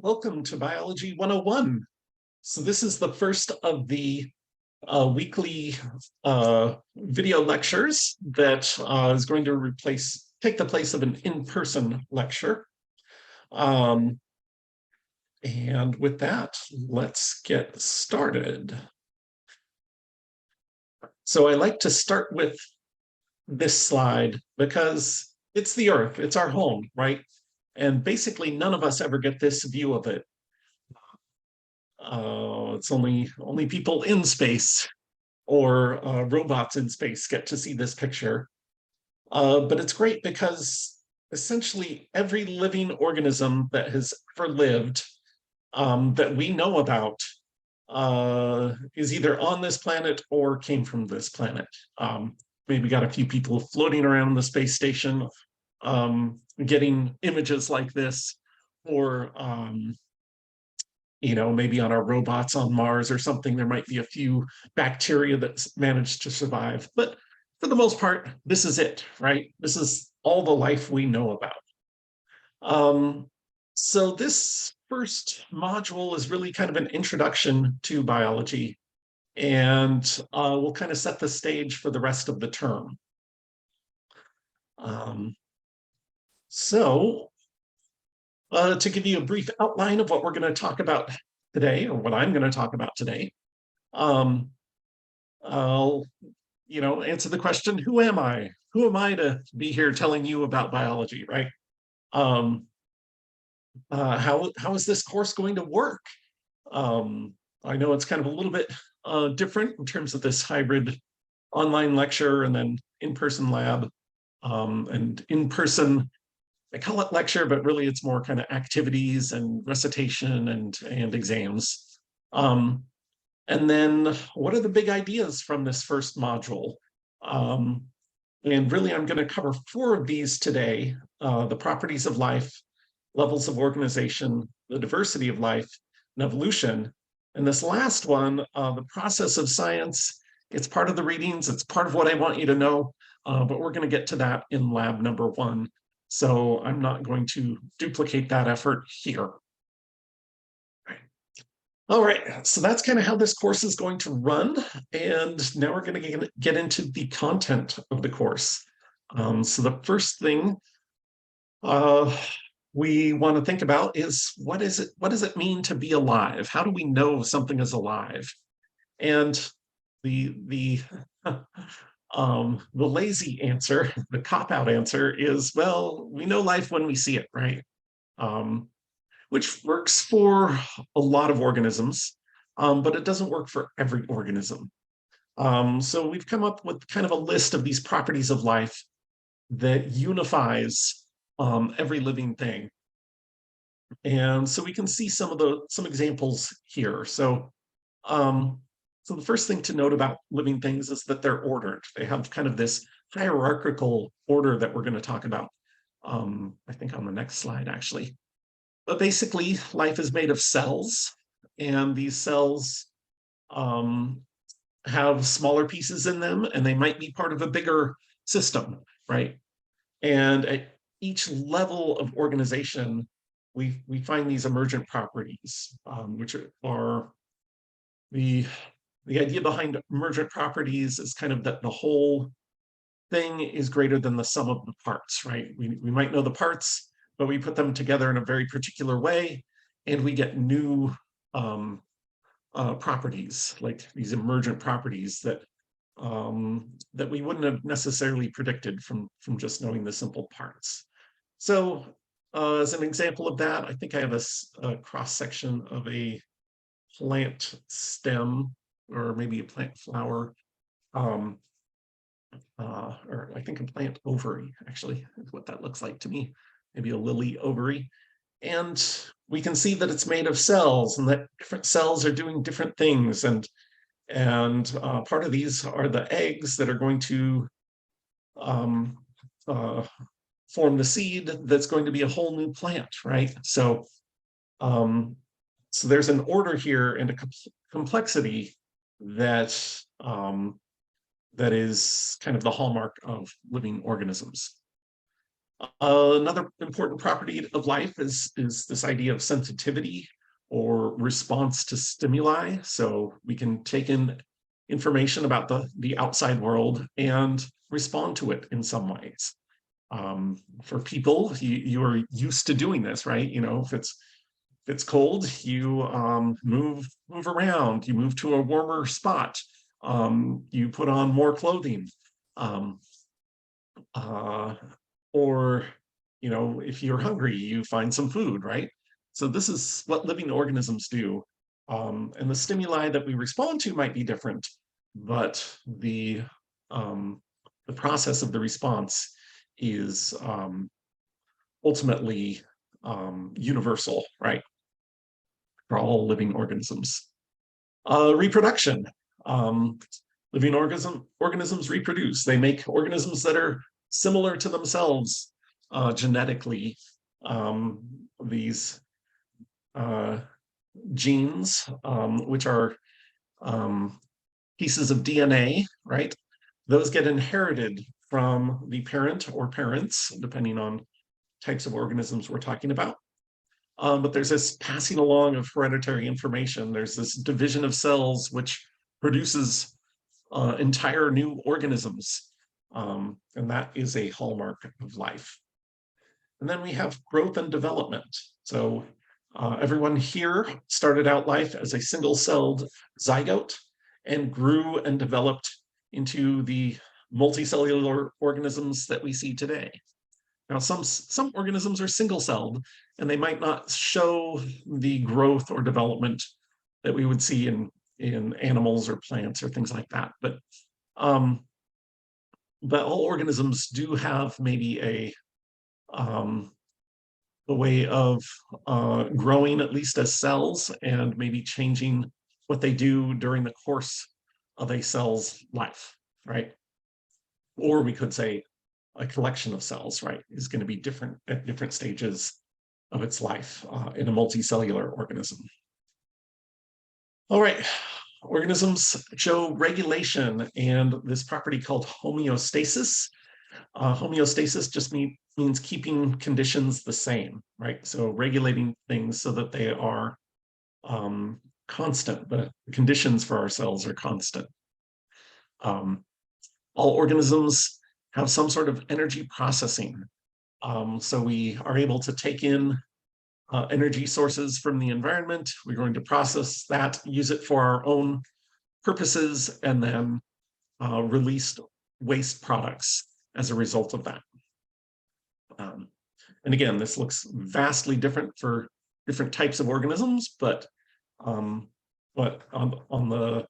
Welcome to Biology 101. So this is the first of the weekly video lectures that is going to take the place of an in-person lecture. And with that, let's get started. So I like to start with this slide because it's the Earth, it's our home, right? And basically none of us ever get this view of it. It's only people in space or robots in space get to see this picture. But it's great because essentially every living organism that has ever lived that we know about is either on this planet or came from this planet. Maybe got a few people floating around the space station getting images like this, or maybe on our robots on Mars or something, there might be a few bacteria that's managed to survive. But for the most part, this is it, right? This is all the life we know about. So this first module is really kind of an introduction to biology, and we'll kind of set the stage for the rest of the term. To give you a brief outline of what we're going to talk about today, or what I'm going to talk about today, I'll answer the question, who am I? Who am I to be here telling you about biology, right? How is this course going to work? I know it's kind of a little bit different in terms of this hybrid online lecture and then in-person lab, and in-person, I call it lecture, but really it's more kind of activities and recitation and exams. And then what are the big ideas from this first module? And really, I'm going to cover 4 of these today: the properties of life, levels of organization, the diversity of life, and evolution. And this last one, the process of science, it's part of the readings, it's part of what I want you to know, but we're going to get to that in lab number 1. So I'm not going to duplicate that effort here. All right, so that's kind of how this course is going to run. And now we're going to get into the content of the course. So the first thing we want to think about is what does it mean to be alive? How do we know something is alive? And the lazy answer, the cop-out answer is, well, we know life when we see it, right? Which works for a lot of organisms, but it doesn't work for every organism. So we've come up with kind of a list of these properties of life that unifies every living thing. And so we can see some examples here. So the first thing to note about living things is that they're ordered. They have kind of this hierarchical order that we're going to talk about, I think on the next slide, actually. But basically, life is made of cells, and these cells have smaller pieces in them, and they might be part of a bigger system, right? And at each level of organization, we find these emergent properties, which are the idea behind emergent properties is kind of that the whole thing is greater than the sum of the parts, right? We might know the parts, but we put them together in a very particular way, and we get new properties, like these emergent properties that that we wouldn't have necessarily predicted from just knowing the simple parts. So as an example of that, I think I have a cross-section of a plant stem, or maybe a plant flower, or I think a plant ovary, actually, is what that looks like to me, maybe a lily ovary. And we can see that it's made of cells, and that different cells are doing different things. And part of these are the eggs that are going to form the seed that's going to be a whole new plant, right? So there's an order here and a complexity that that is kind of the hallmark of living organisms. Another important property of life is this idea of sensitivity or response to stimuli. So we can take in information about the outside world and respond to it in some ways. For people, you are used to doing this, right? You know, if it's cold, you move around, you move to a warmer spot, you put on more clothing. Um, uh, or you know, if you're hungry, you find some food, right? So this is what living organisms do. And the stimuli that we respond to might be different, but um, the process of the response is ultimately universal, right, for all living organisms. Reproduction. Um, Living organisms reproduce. They make organisms that are similar to themselves genetically. These uh, genes, which are pieces of DNA, right? Those get inherited from the parent or parents, depending on types of organisms we're talking about. But there's this passing along of hereditary information. There's this division of cells, which produces entire new organisms. And that is a hallmark of life. And then we have growth and development. So everyone here started out life as a single-celled zygote and grew and developed into the multicellular organisms that we see today. Now, some organisms are single-celled, and they might not show the growth or development that we would see in animals or plants or things like that. But all organisms do have maybe a way of growing, at least as cells, and maybe changing what they do during the course of a cell's life, right? Or we could say a collection of cells, right, is going to be different at different stages of its life in a multicellular organism. All right, organisms show regulation and this property called homeostasis. Homeostasis just means keeping conditions the same, right? So regulating things so that they are constant. The conditions for our cells are constant. All organisms have some sort of energy processing. So we are able to take in energy sources from the environment. We're going to process that, use it for our own purposes, and then release waste products as a result of that. And again, this looks vastly different for different types of organisms, but on the,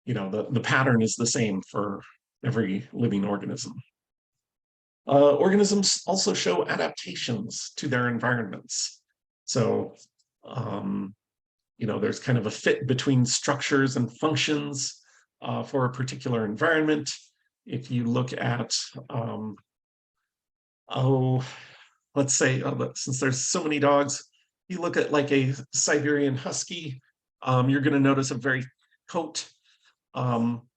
you know, the pattern is the same for every living organism. Organisms also show adaptations to their environments. So, you know, there's kind of a fit between structures and functions for a particular environment. If you look at, let's say, since there's so many dogs, you look at like a Siberian Husky, you're going to notice a very coat,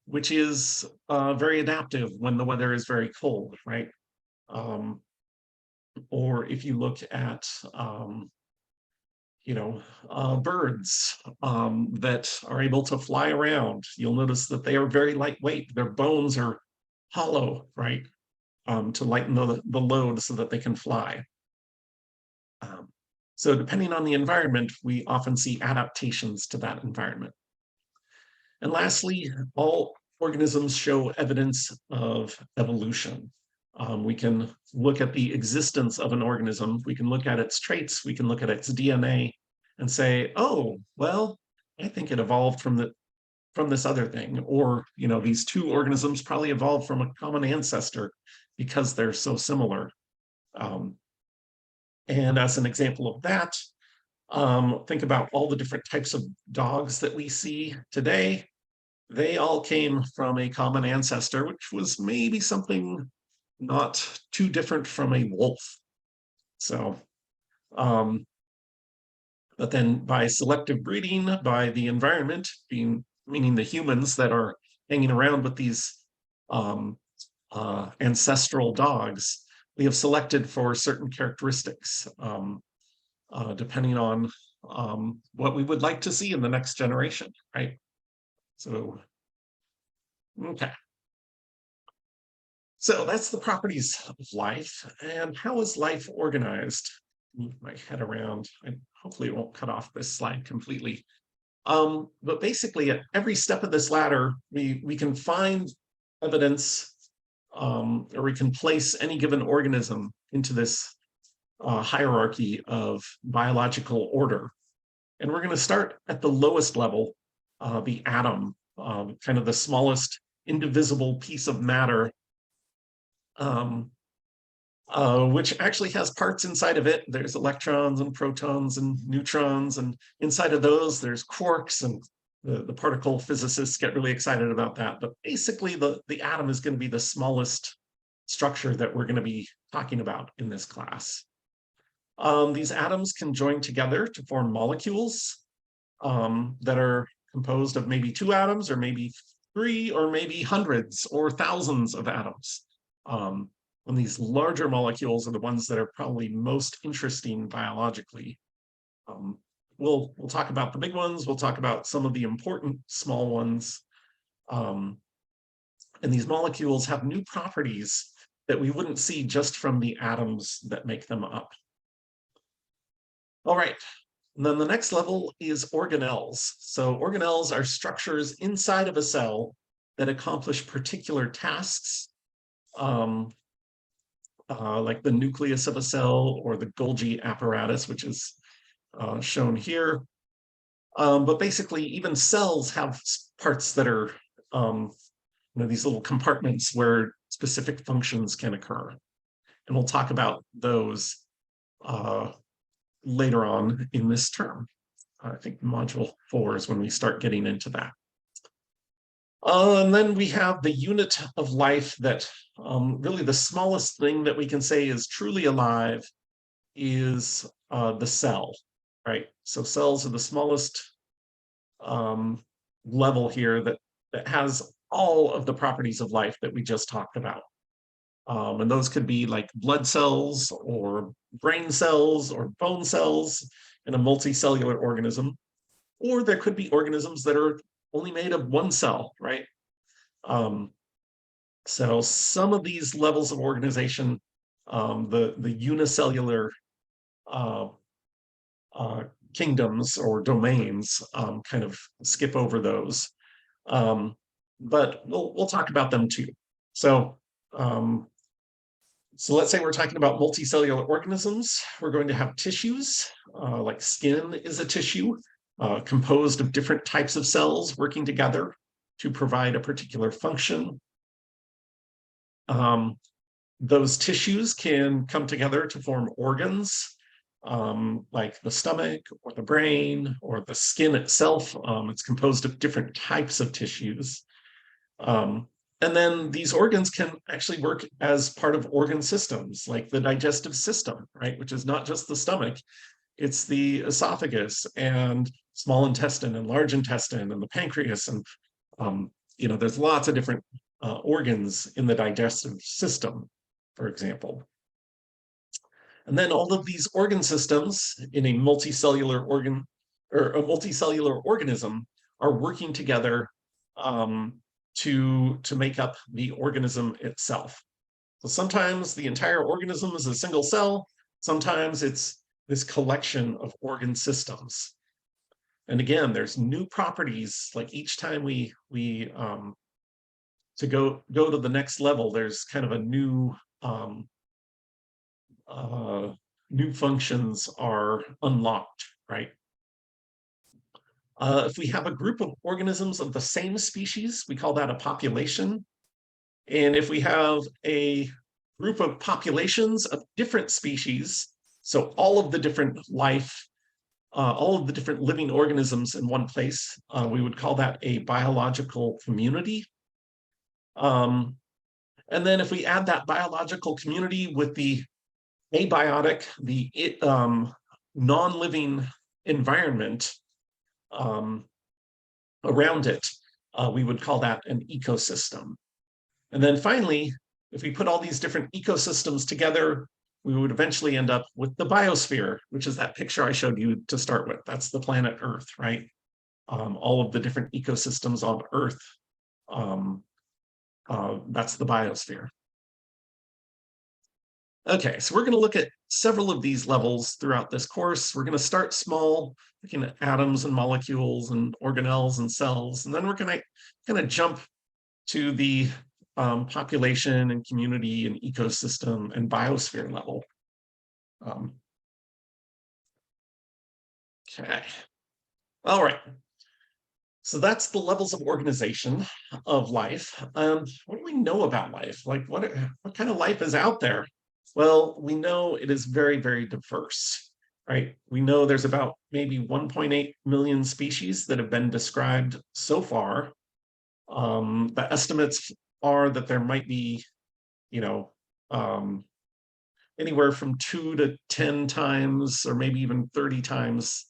which is very adaptive when the weather is very cold, right? Or if you look at, you know, birds that are able to fly around, you'll notice that they are very lightweight. Their bones are hollow, right? To lighten the load so that they can fly. So depending on the environment, we often see adaptations to that environment. And lastly, all organisms show evidence of evolution. We can look at the existence of an organism, we can look at its traits, we can look at its DNA and say, oh, well, I think it evolved from this other thing, or, you know, these two organisms probably evolved from a common ancestor because they're so similar. And as an example of that, think about all the different types of dogs that we see today. They all came from a common ancestor, which was maybe something not too different from a wolf. So, but then by selective breeding, by the environment, meaning the humans that are hanging around with these ancestral dogs, we have selected for certain characteristics, depending on what we would like to see in the next generation, right? So, okay. So that's the properties of life. And how is life organized? Move my head around. Hopefully it won't cut off this slide completely. But basically, at every step of this ladder, we can find evidence, or we can place any given organism into this hierarchy of biological order. And we're going to start at the lowest level, the atom, kind of the smallest indivisible piece of matter, which actually has parts inside of it. There's electrons and protons and neutrons, and inside of those there's quarks, and the particle physicists get really excited about that. But basically the atom is going to be the smallest structure that we're going to be talking about in this class. These atoms can join together to form molecules that are composed of maybe 2 atoms, or maybe 3, or maybe hundreds or thousands of atoms. And these larger molecules are the ones that are probably most interesting biologically. We'll talk about the big ones. We'll talk about some of the important small ones. And these molecules have new properties that we wouldn't see just from the atoms that make them up. All right. And then the next level is organelles. So organelles are structures inside of a cell that accomplish particular tasks, like the nucleus of a cell, or the Golgi apparatus, which is shown here. But basically, even cells have parts that are, these little compartments where specific functions can occur. And we'll talk about those later on in this term. I think module 4 is when we start getting into that. And then we have the unit of life that really the smallest thing that we can say is truly alive is the cell, right? So cells are the smallest level here that has all of the properties of life that we just talked about. And those could be like blood cells, or brain cells, or bone cells in a multicellular organism. Or there could be organisms that are only made of one cell, right? So some of these levels of organization, the unicellular kingdoms or domains, kind of skip over those. But we'll talk about them too. So let's say we're talking about multicellular organisms. We're going to have tissues, like skin is a tissue, composed of different types of cells working together to provide a particular function. Those tissues can come together to form organs, like the stomach, or the brain, or the skin itself. It's composed of different types of tissues. And then these organs can actually work as part of organ systems, like the digestive system, right? Which is not just the stomach, it's the esophagus, and small intestine, and large intestine, and the pancreas. And, there's lots of different organs in the digestive system, for example. And then all of these organ systems in a multicellular organ, or a multicellular organism, are working together to make up the organism itself. So sometimes the entire organism is a single cell. Sometimes it's this collection of organ systems. And again, there's new properties, like each time we to go to the next level, there's kind of a new new functions are unlocked, right? If we have a group of organisms of the same species, we call that a population. And if we have a group of populations of different species, so all of the different life, all of the different living organisms in one place, we would call that a biological community. And then if we add that biological community with the abiotic, the non-living environment around it, we would call that an ecosystem. And then finally, if we put all these different ecosystems together, we would eventually end up with the biosphere, which is that picture I showed you to start with. That's the planet Earth, right? All of the different ecosystems on Earth. That's the biosphere. Okay, so we're going to look at several of these levels throughout this course. We're going to start small, looking at atoms and molecules and organelles and cells, and then we're going to kind of jump to the population and community and ecosystem and biosphere level. Okay, all right. So that's the levels of organization of life. What do we know about life? Like what kind of life is out there? Well, we know it is very, very diverse, right? We know there's about maybe 1.8 million species that have been described so far. The estimates are that there might be, you know, anywhere from 2 to 10 times, or maybe even 30 times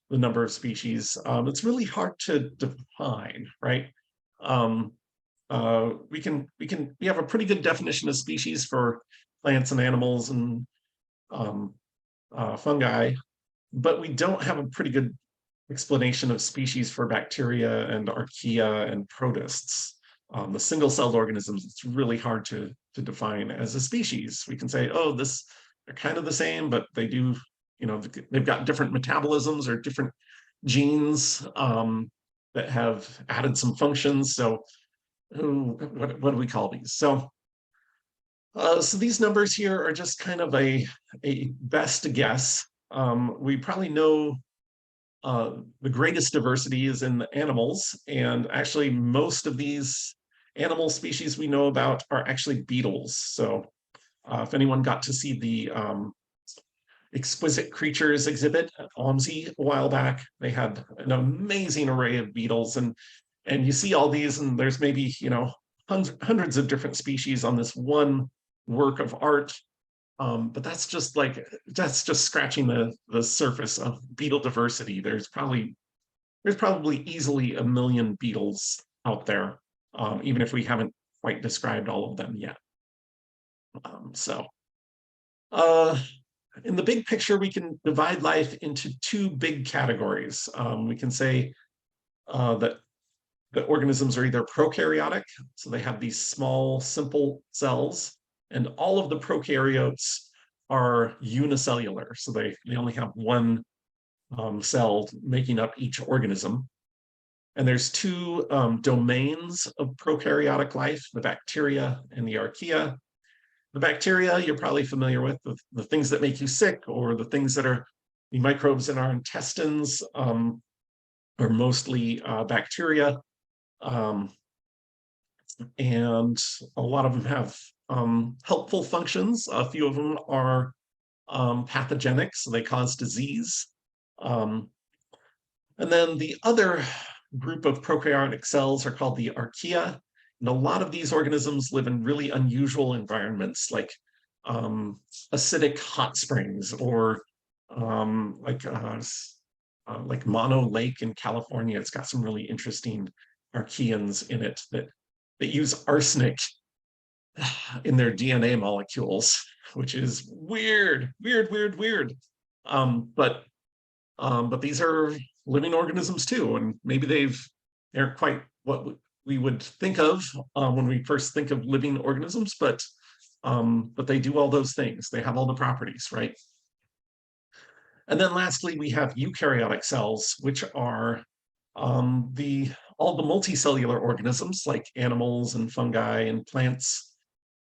the number of species. It's really hard to define, right? We have a pretty good definition of species for plants and animals and fungi, but we don't have a pretty good explanation of species for bacteria and archaea and protists. The single-celled organisms, it's really hard to define as a species. We can say, oh, they're kind of the same, but they do, they've got different metabolisms or different genes that have added some functions. So what do we call these? So these numbers here are just kind of a best guess. We probably know the greatest diversity is in the animals, and actually most of these animal species we know about are actually beetles. So if anyone got to see the Exquisite Creatures exhibit at OMSI a while back, they had an amazing array of beetles, and you see all these, and there's maybe hundreds of different species on this one work of art. But that's just scratching the surface of beetle diversity. There's probably easily 1 million beetles out there, even if we haven't quite described all of them yet. In the big picture, we can divide life into 2 big categories. We can say that the organisms are either prokaryotic, so they have these small, simple cells, and all of the prokaryotes are unicellular, so they only have one cell making up each organism. And there's 2 domains of prokaryotic life, the bacteria and the archaea. The bacteria you're probably familiar with, the things that make you sick, or the things that are the microbes in our intestines, are mostly bacteria. And a lot of them have helpful functions. A few of them are pathogenic, so they cause disease. And then the other group of prokaryotic cells are called the archaea. And a lot of these organisms live in really unusual environments, like acidic hot springs, or like Mono Lake in California. It's got some really interesting archaeans in it that use arsenic in their DNA molecules, which is weird. But these are living organisms too, and maybe they aren't quite what we would think of when we first think of living organisms, but they do all those things. They have all the properties, right? And then lastly, we have eukaryotic cells, which are all the multicellular organisms like animals and fungi and plants,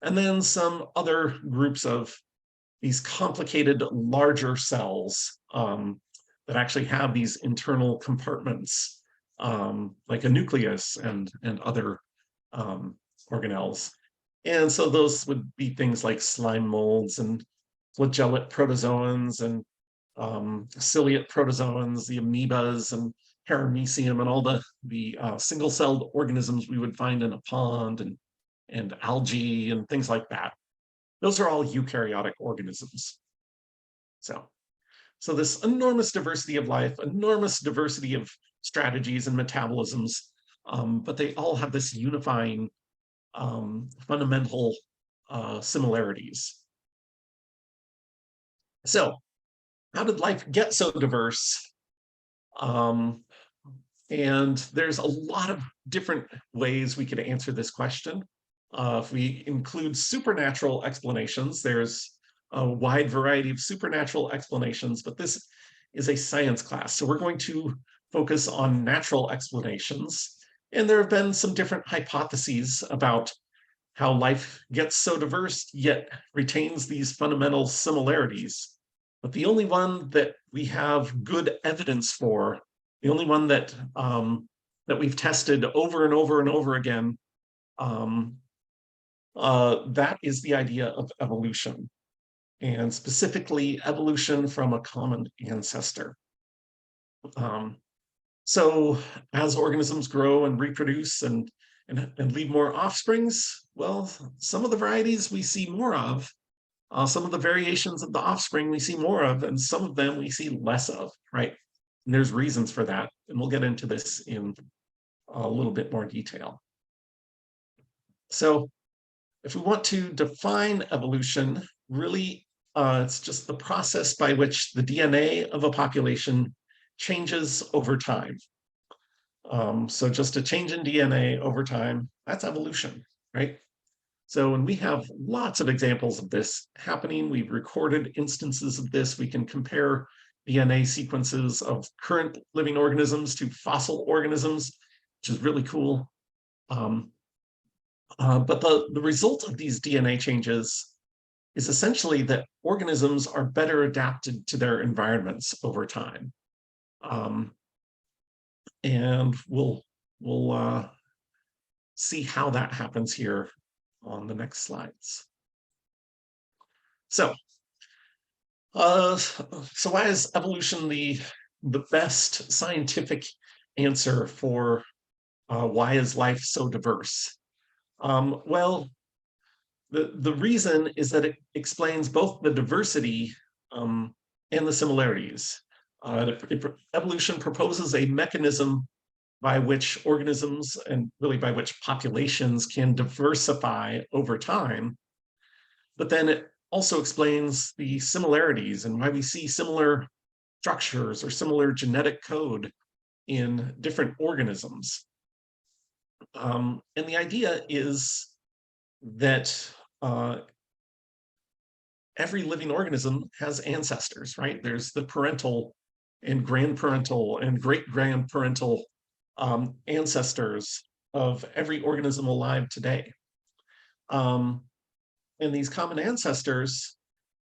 and then some other groups of these complicated larger cells that actually have these internal compartments, like a nucleus and other organelles. And so those would be things like slime molds and flagellate protozoans and ciliate protozoans, the amoebas and paramecium, and all the single-celled organisms we would find in a pond, and algae and things like that. Those are all eukaryotic organisms. So this enormous diversity of life, enormous diversity of strategies and metabolisms, but they all have this unifying fundamental similarities. So how did life get so diverse? Um, and there's a lot of different ways we could answer this question. If we include supernatural explanations, there's a wide variety of supernatural explanations, but this is a science class. So we're going to focus on natural explanations. And there have been some different hypotheses about how life gets so diverse, yet retains these fundamental similarities. But the only one that we have good evidence for, the only one that that we've tested over and over and over again, that is the idea of evolution, and specifically evolution from a common ancestor. So as organisms grow and reproduce and leave more offsprings, well, some of the varieties we see more of, some of the variations of the offspring we see more of, and some of them we see less of, right? And there's reasons for that, and we'll get into this in a little bit more detail. So if we want to define evolution, really, it's just the process by which the DNA of a population changes over time. So just a change in DNA over time, that's evolution, right? So when we have lots of examples of this happening, we've recorded instances of this. We can compare DNA sequences of current living organisms to fossil organisms, which is really cool. But the result of these DNA changes is essentially that organisms are better adapted to their environments over time. And we'll see how that happens here on the next slides. So why is evolution the best scientific answer for why is life so diverse? Well, the reason is that it explains both the diversity and the similarities. Evolution proposes a mechanism by which organisms and really by which populations can diversify over time. But then it also explains the similarities and why we see similar structures or similar genetic code in different organisms. And the idea is that every living organism has ancestors, right? There's the parental and grandparental and great-grandparental ancestors of every organism alive today. And these common ancestors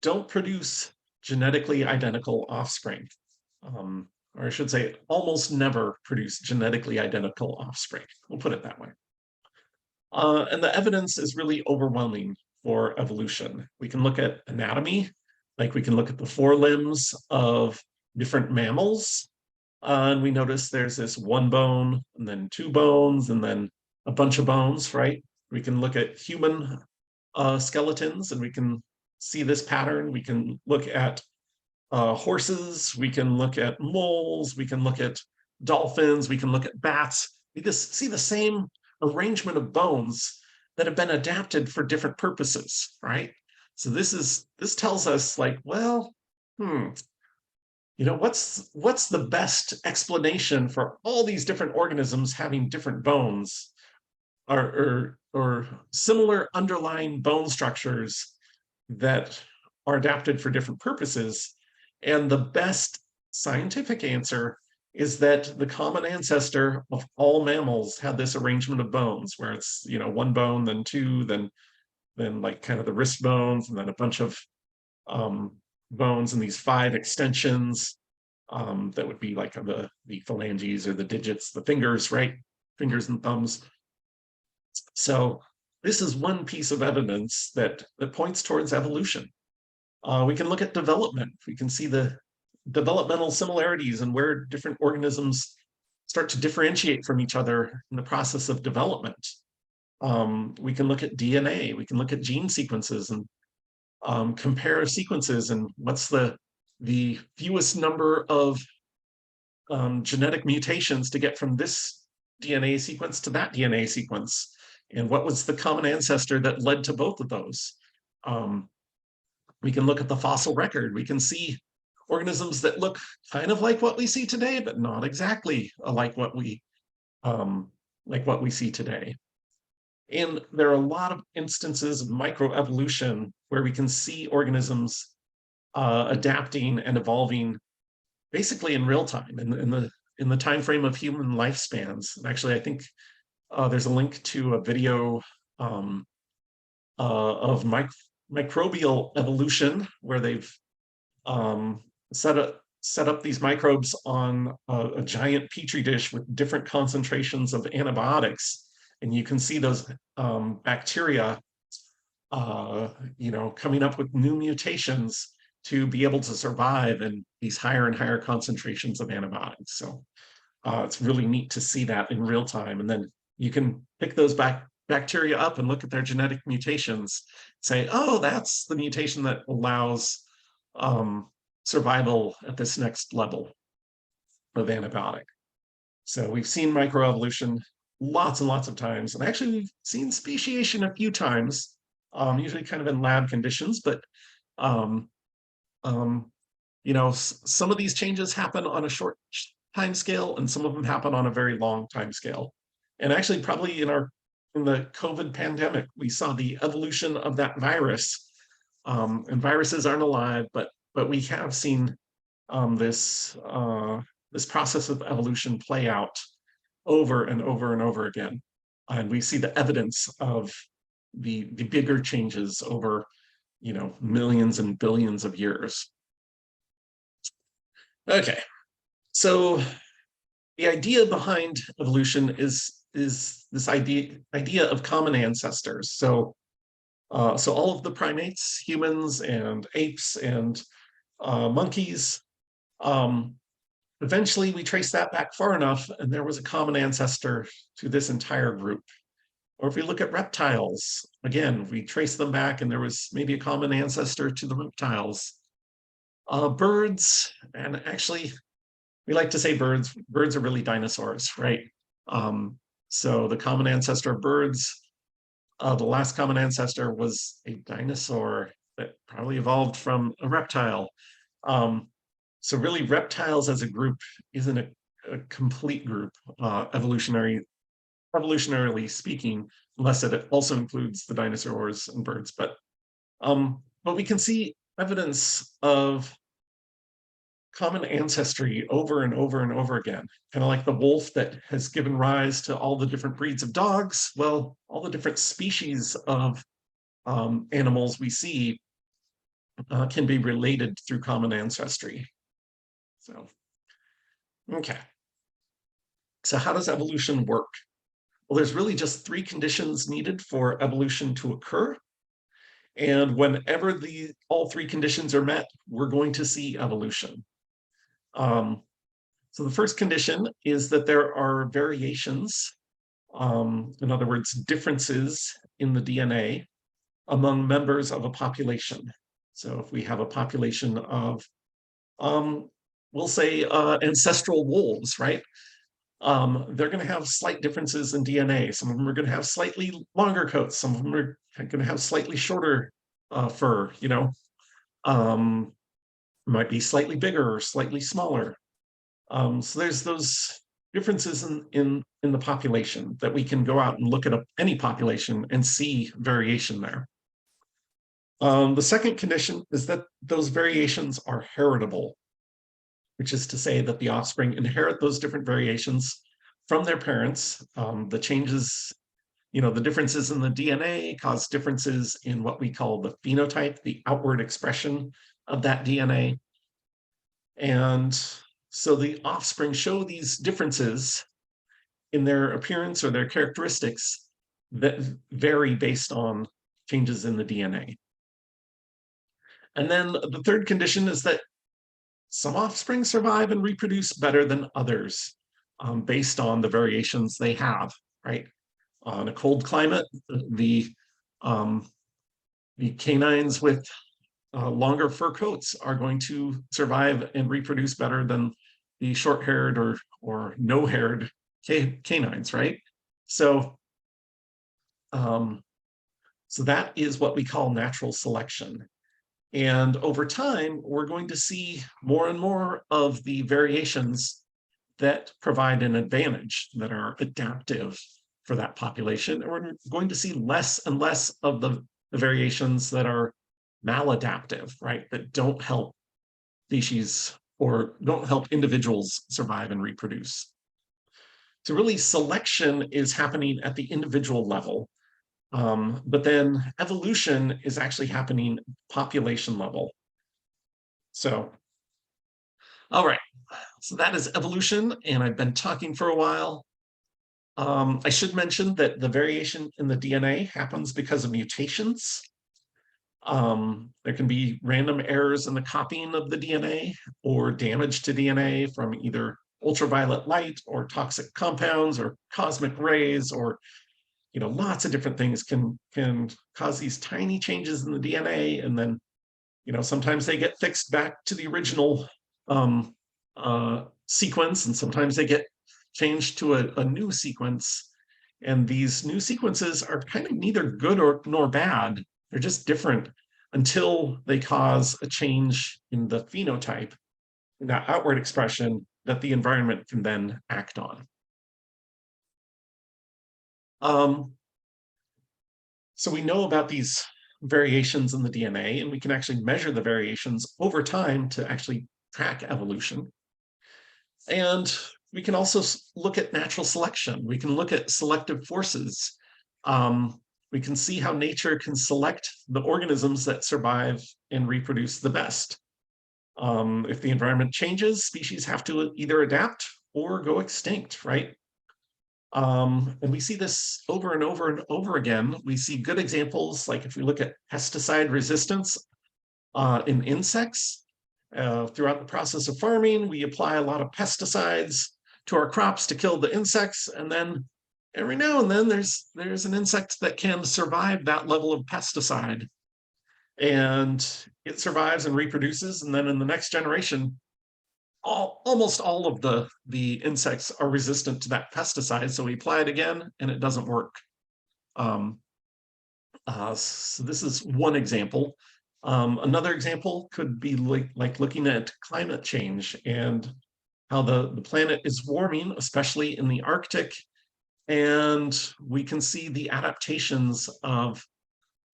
don't produce genetically identical offspring. Or I should say, almost never produce genetically identical offspring. We'll put it that way. And the evidence is really overwhelming for evolution. We can look at anatomy, like we can look at the forelimbs of different mammals, and we notice there's this one bone, and then two bones, and then a bunch of bones, right? We can look at human skeletons, and we can see this pattern. We can look at horses, we can look at moles, we can look at dolphins, we can look at bats. We just see the same arrangement of bones that have been adapted for different purposes, right? So this tells us like, well, you know, what's the best explanation for all these different organisms having different bones or similar underlying bone structures that are adapted for different purposes? And the best scientific answer is that the common ancestor of all mammals had this arrangement of bones where it's, you know, one bone, then two, then like kind of the wrist bones, and then a bunch of bones and these 5 extensions that would be like the phalanges or the digits, the fingers, right? Fingers and thumbs. So this is one piece of evidence that points towards evolution. We can look at development. We can see the developmental similarities and where different organisms start to differentiate from each other in the process of development. We can look at DNA. We can look at gene sequences and compare sequences and what's the fewest number of genetic mutations to get from this DNA sequence to that DNA sequence. And what was the common ancestor that led to both of those? We can look at the fossil record. We can see organisms that look kind of like what we see today, but not exactly like what we see today. And there are a lot of instances of microevolution where we can see organisms adapting and evolving basically in real time, in the time frame of human lifespans. And actually, I think there's a link to a video of microbial evolution where they've set up these microbes on a giant petri dish with different concentrations of antibiotics, and you can see those bacteria, coming up with new mutations to be able to survive in these higher and higher concentrations of antibiotics. So it's really neat to see that in real time, and then you can pick those bacteria up and look at their genetic mutations, say, oh, that's the mutation that allows survival at this next level of antibiotic. So we've seen microevolution lots and lots of times, and actually we've seen speciation a few times, usually kind of in lab conditions, but some of these changes happen on a short time scale, and some of them happen on a very long time scale. And actually, probably in the COVID pandemic, we saw the evolution of that virus. And viruses aren't alive, but we have seen this process of evolution play out over and over and over again. And we see the evidence of the bigger changes over, millions and billions of years. Okay, so the idea behind evolution is this idea of common ancestors. So all of the primates, humans and apes and monkeys, eventually we trace that back far enough, and there was a common ancestor to this entire group. Or if we look at reptiles, again, we trace them back, and there was maybe a common ancestor to the reptiles. Birds, and actually, we like to say birds are really dinosaurs, right? So the common ancestor of birds, the last common ancestor was a dinosaur that probably evolved from a reptile. So really, reptiles as a group isn't a complete group, evolutionarily speaking, unless it also includes the dinosaurs and birds. But we can see evidence of common ancestry over and over and over again, kind of like the wolf that has given rise to all the different breeds of dogs. Well, all the different species of animals we see can be related through common ancestry. So, okay. So how does evolution work? Well, there's really just three conditions needed for evolution to occur. And whenever all three conditions are met, we're going to see evolution. So the first condition is that there are variations, in other words, differences in the DNA among members of a population. So if we have a population of, we'll say, ancestral wolves, right? They're going to have slight differences in DNA. Some of them are going to have slightly longer coats. Some of them are going to have slightly shorter fur, might be slightly bigger or slightly smaller. So there's those differences in the population that we can go out and look at any population and see variation there. The second condition is that those variations are heritable, which is to say that the offspring inherit those different variations from their parents. The changes, the differences in the DNA cause differences in what we call the phenotype, the outward expression of that DNA. And so the offspring show these differences in their appearance or their characteristics that vary based on changes in the DNA. And then the third condition is that some offspring survive and reproduce better than others based on the variations they have, right? On a cold climate, the canines with longer fur coats are going to survive and reproduce better than the short-haired or no-haired canines, right? So So that is what we call natural selection. And over time, we're going to see more and more of the variations that provide an advantage, that are adaptive for that population. And we're going to see less and less of the variations that are maladaptive, right? That don't help species or don't help individuals survive and reproduce. So really selection is happening at the individual level, but then evolution is actually happening population level. So, all right, so that is evolution, and I've been talking for a while. I should mention that the variation in the DNA happens because of mutations. There can be random errors in the copying of the DNA or damage to DNA from either ultraviolet light or toxic compounds or cosmic rays, or lots of different things can cause these tiny changes in the DNA, and then sometimes they get fixed back to the original sequence, and sometimes they get changed to a new sequence. And these new sequences are kind of neither good nor bad. They're just different until they cause a change in the phenotype, in that outward expression that the environment can then act on. So we know about these variations in the DNA, and we can actually measure the variations over time to actually track evolution. And we can also look at natural selection. We can look at selective forces. We can see how nature can select the organisms that survive and reproduce the best. If the environment changes, species have to either adapt or go extinct, right? And we see this over and over and over again. We see good examples, like if we look at pesticide resistance in insects. Throughout the process of farming, we apply a lot of pesticides to our crops to kill the insects, and then every now and then there's an insect that can survive that level of pesticide, and it survives and reproduces, and then in the next generation, almost all of the insects are resistant to that pesticide, so we apply it again and it doesn't work. So this is one example. Another example could be like looking at climate change and how the planet is warming, especially in the Arctic, and we can see the adaptations of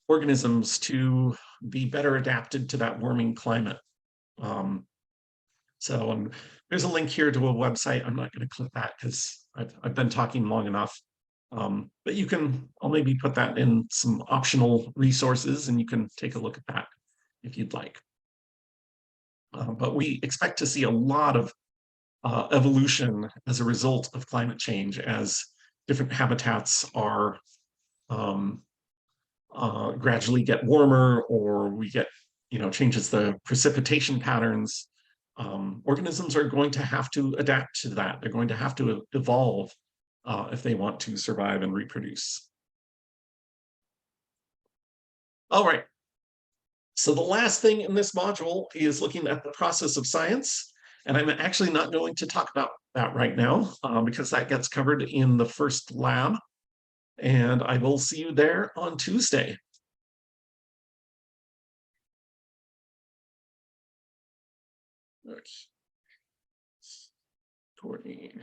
organisms to be better adapted to that warming climate. So there's a link here to a website. I'm not going to click that because I've been talking long enough. But I'll maybe put that in some optional resources, and you can take a look at that if you'd like. But we expect to see a lot of evolution as a result of climate change, as different habitats are gradually get warmer, or we get, changes the precipitation patterns. Organisms are going to have to adapt to that. They're going to have to evolve if they want to survive and reproduce. All right. So the last thing in this module is looking at the process of science. And I'm actually not going to talk about that right now because that gets covered in the first lab. And I will see you there on Tuesday. Recording.